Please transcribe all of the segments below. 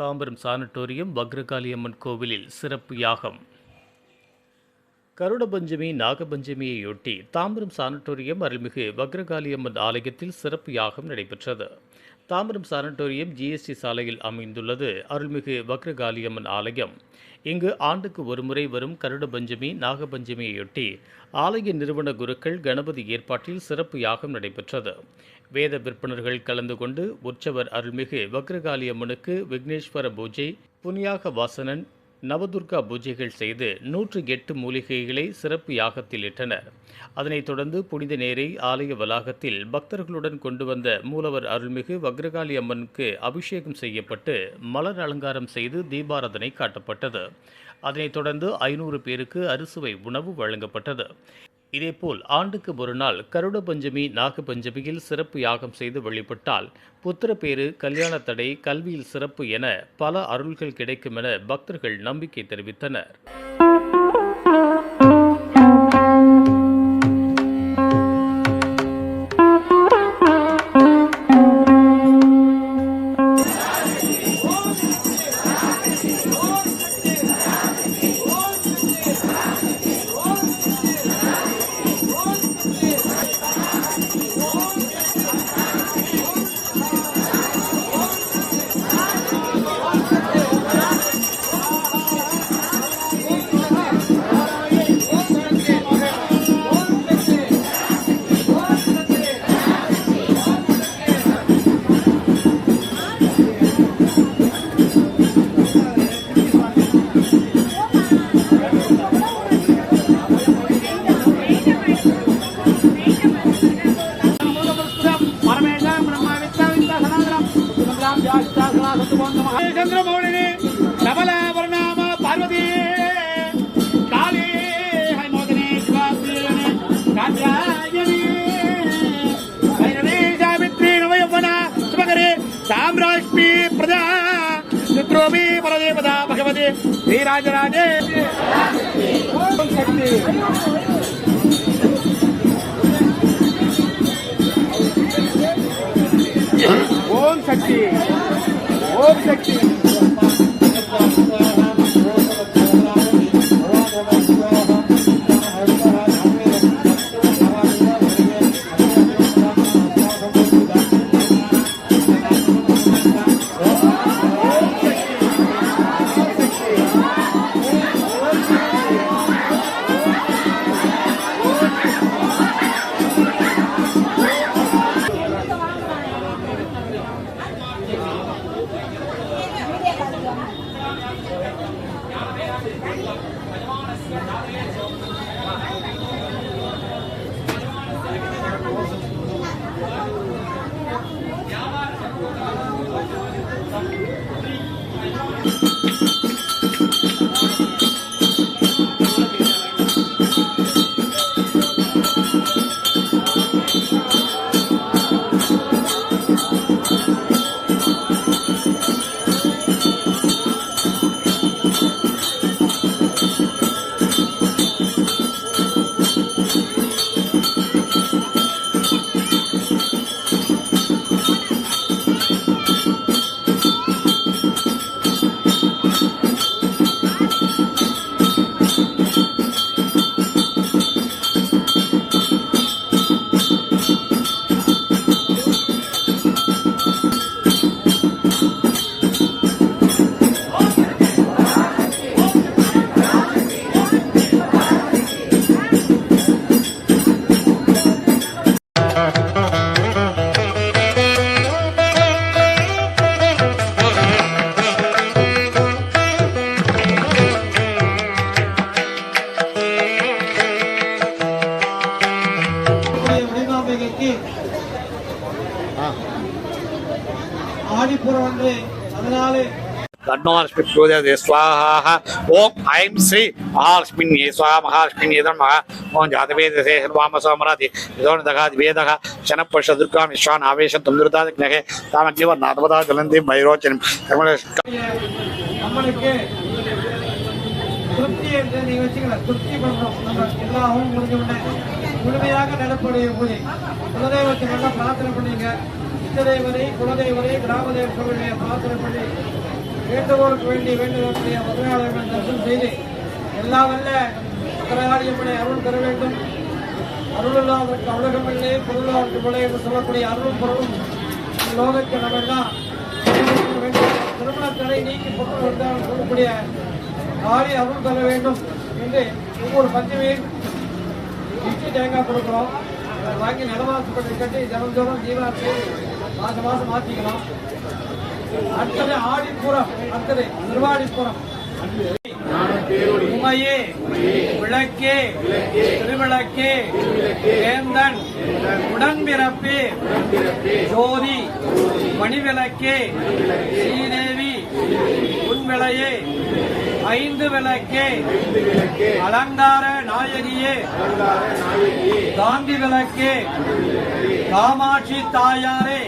Tambaram sanatorium பக்ரகாளியம்மன் கோவிலில் சிறப்பு யாகம். கருடபஞ்சமி நாகபஞ்சமியையொட்டி தாம்பரம் சானட்டோரியம் அருள்மிகு பக்ரகாளியம்மன் ஆலயத்தில் சிறப்பு யாகம் நடைபெற்றது. தாம்பரம் சானட்டோரியம் ஜிஎஸ்டி சாலையில் அமைந்துள்ளது அருள்மிகு பக்ரகாளியம்மன் ஆலயம். இங்கு ஆண்டுக்கு ஒருமுறை வரும் கருடபஞ்சமி நாகபஞ்சமியையொட்டி ஆலய நிறுவன குருக்கள் கணபதி ஏற்பாட்டில் சிறப்பு யாகம் நடைபெற்றது. வேத விற்பனர்கள் கலந்து கொண்டு உற்சவர் அருள்மிகு பக்ரகாளியம்மனுக்கு விக்னேஸ்வர பூஜை, புண்ணியாக வாசனன், நவதுர்கா பூஜைகள் செய்து 108 மூலிகைகளை சிறப்பு யாகத்தில் இட்டனர். அதனைத் தொடர்ந்து புனித நேரை ஆலய வளாகத்தில் பக்தர்களுடன் கொண்டு வந்த மூலவர் அருள்மிகு பக்ரகாளி அம்மனுக்கு அபிஷேகம் செய்யப்பட்டு மலர் அலங்காரம் செய்து தீபாராதனை காட்டப்பட்டது. அதனைத் தொடர்ந்து 500 பேருக்கு அறுசுவை உணவு வழங்கப்பட்டது. இதேபோல் ஆண்டுக்கு ஒரு நாள் கருட பஞ்சமி நாகபஞ்சமியில் சிறப்பு யாகம் செய்து வழிபட்டால் புத்திரப்பேறு, கல்யாண தடை, கல்வியில் சிறப்பு என பல அருள்கள் கிடைக்கும் என பக்தர்கள் நம்பிக்கை தெரிவித்தனர். चंद्रमौलिनी नवला वर्णाम पार्वती काली हैमोदनी शिवाप्रियने कात्यायनी भैरवी सावित्री नवयौवना शुभकरे साम्राज्ञी प्रजा चित्रोमी परदेवता भगवती श्रीराजराजे ओम शक्ति ओम शक्ति तन्नोऽस्मि प्रचोदयात् स्वाहा ओम ऐं श्री महालक्ष्मी स्वाहा महालक्ष्मी नमः ओम जातवेदसे सर्वामसमराधि यदोनदगादि वेदः शनपश दुर्गां विश्वान् आवेशं तमदुर्दाग्नहे तामग्निवर्णात्मदा ज्वलन्ति भैरोचनं நம்மளுக்கு திருப்தி என்று நீங்க வச்சுக்கலாம். திருப்தி பண்றோம். நம்ம எல்லா ஹோமம் முடிஞ்ச உடனே முழுமையாக நடப்படைய பூஜை குலதெய்வத்தை பிரார்த்தனை பண்ணீங்க. இஷ்டதேவரை, குலதெய்வரை, கிராமதேவர்களுடைய பிரார்த்தனை பண்ணி வேண்டுகோளுக்கு வேண்டி வேண்டுதலுடைய முதலாளியம்மன் தரிசனம் செய்து எல்லா வல்ல பத்திரகாளியம்மனை அருள் பெற வேண்டும். அருளில்லாதற்கு அருளகமில்லை, பொருளாதற்கு பிழை என்று சொல்லக்கூடிய அருளும் பொருளும் லோகத்தில் நம்ம எல்லாம் திருமண தடை நீக்கி பொருள் வந்தால் சொல்லக்கூடிய காளி அருள் பெற வேண்டும் என்று ஒவ்வொரு பஞ்சமையும் இட்லி தேங்காய் கொடுக்குறோம். அதை வாங்கி நிலவாசப்பட்டு கட்டி தினந்தோறும் ஜீவாசி மாதம் மாதம் மாற்றிக்கலாம். அடுத்தது ஆடிப்புறம், அடுத்தது திருவாடிப்புறம். உமையே விளக்கே திருவிளக்கே வேந்தன் உடன்பிறப்பே ஜோதி மணிவிளக்கே ஸ்ரீதேவி உன்விளையே ஐந்து விளக்கே அலங்கார நாயகியே காந்தி விளக்கே காமாட்சி தாயாரே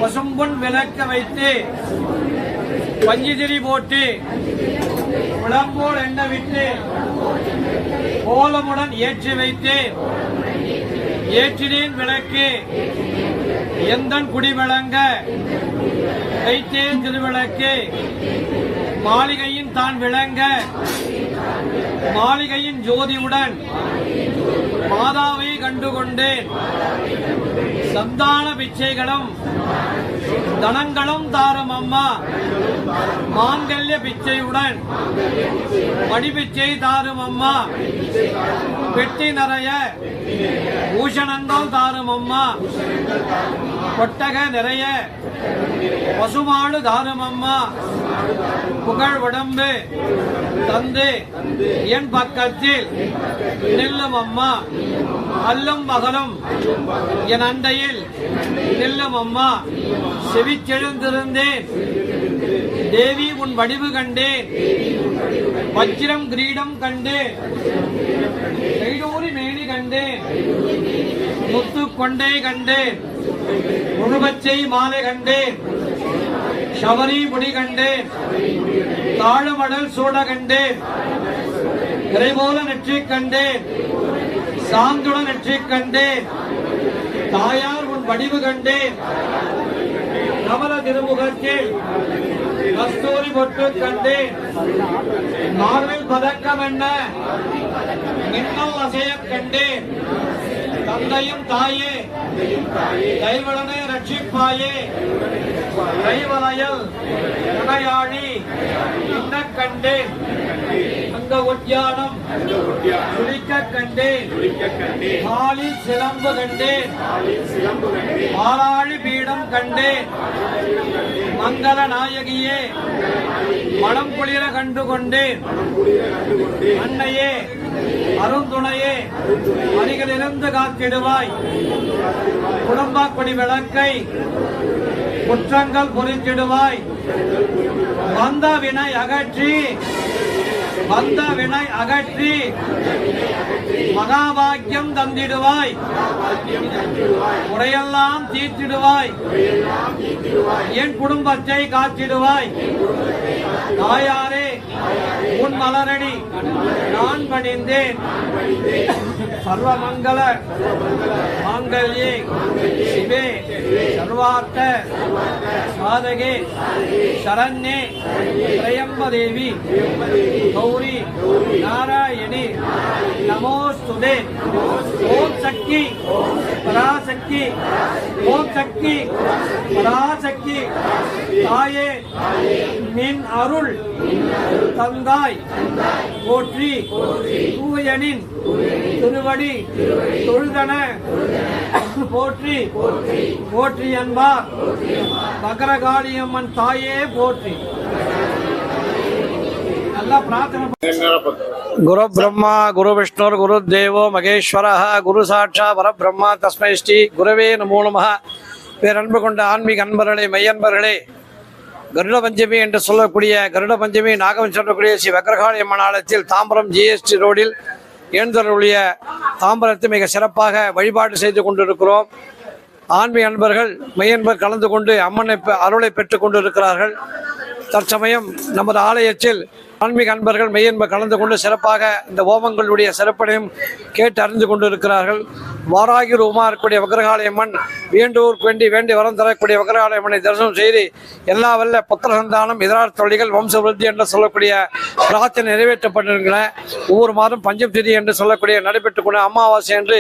பசும்பொன் விளக்க வைத்து பஞ்சிதிரி போட்டு விளம்போல் எண்ண விட்டு கோலமுடன் ஏற்றி வைத்து ஏற்றினேன் விளக்கு எந்தன் குடி விளங்க வைத்தேன் திருவிளக்கு மாளிகையின் தான் விளங்க மாளிகையின் ஜோதியுடன் மாதாவை கண்டுகொண்டேன். சந்தான பிச்சைகளும் தனங்களும் தாரும் அம்மா மாங்கல்ய பிச்சையுடன் மடிபிச்சை தாரும் அம்மா பெட்டி நிறைய பூஷணங்கள் தாரும் அம்மா கொட்டக நிறைய பசுமாடு தாரும் அம்மா புகழ் உடம்பு தந்து என் பக்கத்தில் நில்லும் அம்மா அல்லும் பகலும் என் அண்டையில் நில்லும் அம்மா செவிச்செழுந்திருந்தேன் தேவி உன் வடிவு கண்டேன் வஜ்ரம் கிரீடம் கண்டேன் கைடூரி மேனி கண்டேன் முத்து கொண்டே கண்டேன் முழுபச்சை மாலை கண்டேன் சபரி முடி கண்டேன் தாழுமடல் சூட கண்டேன் திரைபோல நெற்றி கண்டேன் சாந்துடன் நெற்றி கண்டேன் தாயார் உன் வடிவு கண்டேன் கமல திருமுகத்தில் கஸ்தூரி பொட்டு கண்டேன் மார்பில் பதக்கம் என்ன மின்னல் அசைய கண்டேன் தந்தையும் தாயே கைவளனை ரட்சிப்பாயே கைவளையல் துணையாழி இன்ன கண்டேன் அங்க உத்தியானம் சுழிக்க கண்டேன் காலி சிலம்பு கண்டேன் ஆளாழி பீடம் கண்டேன் மங்கள நாயகியே மனம் குளிர கண்டு கொண்டேன் அன்னையே அருந்துணையே அருகிலிருந்து காத்திடுவாய் குடும்ப கொடி விளக்கை குற்றங்கள் பொறித்திடுவாய் வந்த வினை அகற்றி மகாபாக்கியம் தந்திடுவாய் முறையெல்லாம் தீர்த்திடுவாய் என் குடும்பத்தை காத்திடுவாய் தாயாரே உன் மலரடி நான் பணிந்தேன் சர்வமங்கல மாங்கல்யே சிவே சர்வார்த்த சாதகே சரண்யே திரையம்பதேவி கௌரி நாராயணி நமோஸ்துதே ஓம் சக்தி பராசக்தி ஓம் சக்தி பராசக்தி தாயே நின் அருள் தந்தாய் போற்றி தூயனின் திருவடி தொழுதன போற்றி போற்றி என்பார் பகரகாளியம்மன் தாயே போற்றி. நல்லா பிரார்த்தனை. குரு பிரம்மா குரு விஷ்ணு குரு தேவோ மகேஸ்வர குரு சாட்சா பரபிரம்மா தஸ்மை ஸ்ரீ குருவே நமோ நமः. பேரன்பு கொண்ட ஆன்மீக அன்பர்களே, மையன்பர்களே, கருட பஞ்சமி என்று சொல்லக்கூடிய கருட பஞ்சமி நாகம் சொல்லக்கூடிய ஸ்ரீ வக்ரகாளி அம்மன் ஆலயத்தில் தாம்பரம் ஜிஎஸ்டி ரோடில் எழுந்தருளிய தாம்பரத்தை மிக சிறப்பாக வழிபாடு செய்து கொண்டிருக்கிறோம். ஆன்மீக அன்பர்கள் மையன்பர் கலந்து கொண்டு அம்மனை அருளை பெற்றுக் கொண்டிருக்கிறார்கள். தற்சமயம் நமது ஆலயத்தில் ஆன்மீக அன்பர்கள் மெய்யன்ப கலந்து கொண்டு சிறப்பாக இந்த ஹோமங்களுடைய சிறப்பனையும் கேட்டு அறிந்து கொண்டு இருக்கிறார்கள். வாராகி ரூபமாக இருக்கக்கூடிய வக்ரகாளியம்மன், வேண்டூருக்கு வேண்டி வரம் தரக்கூடிய வக்ரகாளியம்மனை தரிசனம் செய்து எல்லா வல்ல புத்திர சந்தானம், எதிரார் தொழில்கள், வம்சவிருத்தி என்று சொல்லக்கூடிய பிரார்த்தனை நிறைவேற்றப்பட்டிருக்கின்றன. ஒவ்வொரு மாதம் பஞ்சம் திதி என்று சொல்லக்கூடிய நடைபெற்றுக் கொண்ட அமாவாசை என்று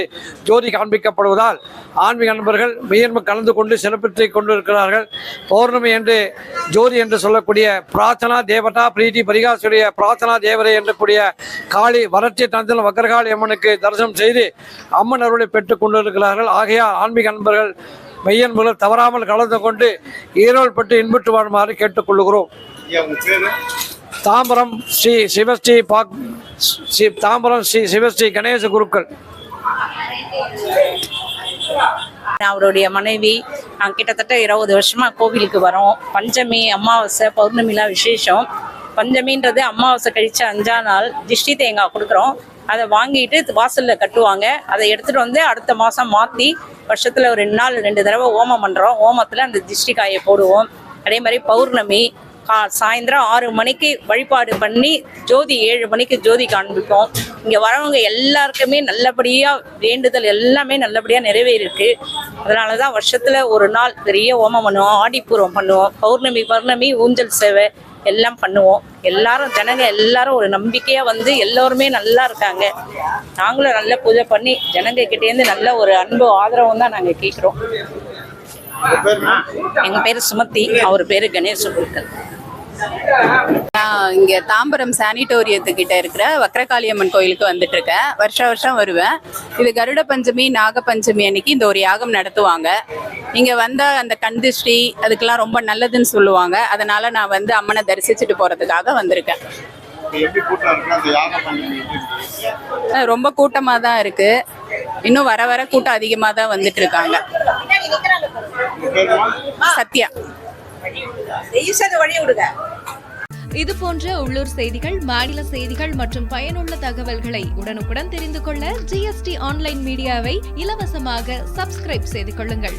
ஜோதி காண்பிக்கப்படுவதால் ஆன்மீக நண்பர்கள் மெய்யன்பு கலந்து கொண்டு சிறப்பித்து கொண்டிருக்கிறார்கள். பௌர்ணமி என்று ஜோதி என்று சொல்லக்கூடிய பிரார்த்தனா தேவதா பிரீதி பரிகாசுடைய பிரார்த்தனா தேவரை என்று கூடிய காளி வறட்சி தந்திரம் வக்ரகாளி அம்மனுக்கு தரிசனம் செய்து அம்மன் அருளை பெற்றுக் கொண்டிருக்கிறார்கள். ஆகையால் ஆன்மீக நண்பர்கள் மெய்யன்புகள் தவறாமல் கலந்து கொண்டு ஈரோல் பெற்று இன்புற்று வாழுமாறு கேட்டுக்கொள்கிறோம். தாம்பரம் ஸ்ரீ சிவஸ்ரீ கணேச குருக்கள். அவருடைய மனைவி நாங்கள் கிட்டத்தட்ட 20 வருஷமா கோவிலுக்கு வரோம். பஞ்சமி, அமாவாசை, பௌர்ணமிலாம் விசேஷம். பஞ்சமின்றது அமாவாசை கழிச்சு 5ஆம் நாள் திஷ்டி தேங்காய் கொடுக்குறோம். அதை வாங்கிட்டு வாசலில் கட்டுவாங்க. அதை எடுத்துகிட்டு வந்து அடுத்த மாதம் மாற்றி வருஷத்தில் ஒரு 2 நாள் 2 தடவை ஹோமம் பண்ணுறோம். ஹோமத்தில் அந்த திஷ்டி காயை போடுவோம். அதே மாதிரி பௌர்ணமி சாயந்தரம் 6 மணிக்கு வழிபாடு பண்ணி ஜோதி 7 மணிக்கு ஜோதி காண்பிப்போம். இங்கே வரவங்க எல்லாருக்குமே நல்லபடியாக வேண்டுதல் எல்லாமே நல்லபடியாக நிறைவேறிருக்கு. அதனால தான் வருஷத்தில் ஒரு நாள் பெரிய ஹோமம் பண்ணுவோம். ஆடிப்பூரம் பண்ணுவோம். பௌர்ணமி ஊஞ்சல் சேவை எல்லாம் பண்ணுவோம். எல்லாரும் ஜனங்க எல்லாரும் ஒரு நம்பிக்கையாக வந்து எல்லோருமே நல்லா இருக்காங்க. நாங்களும் நல்ல பூஜை பண்ணி ஜனங்க கிட்டேருந்து நல்ல ஒரு அன்பு ஆதரவும் தான் நாங்கள் கேட்குறோம். எங்கள் பேர் சுமதி, அவர் பேர் கணேச குருக்கள். நான் இங்கே தாம்பரம் சானிட்டோரியத்துக்கிட்ட இருக்கிற வக்ரகாளியம்மன் கோயிலுக்கு வந்துட்டு இருக்கேன். வருஷம் வருவேன். இது கருட பஞ்சமி, நாக பஞ்சமி அன்னைக்கு இந்த ஒரு யாகம் நடத்துவாங்க. இங்கே வந்தால் அந்த கண் திருஷ்டி அதுக்கெல்லாம் ரொம்ப நல்லதுன்னு சொல்லுவாங்க. அதனால நான் வந்து அம்மனை தரிசிச்சுட்டு போகிறதுக்காக வந்திருக்கேன். ரொம்ப கூட்டமாக தான் இருக்கு. இன்னும் வர கூட்டம் அதிகமாக தான் வந்துட்டு இருக்காங்க. சத்யா. இது போன்ற உள்ளூர் செய்திகள், மாநில செய்திகள் மற்றும் பயனுள்ள தகவல்களை உடனுக்குடன் தெரிந்து கொள்ள GST ஆன்லைன் மீடியாவை இலவசமாக சப்ஸ்கிரைப் செய்து கொள்ளுங்கள்.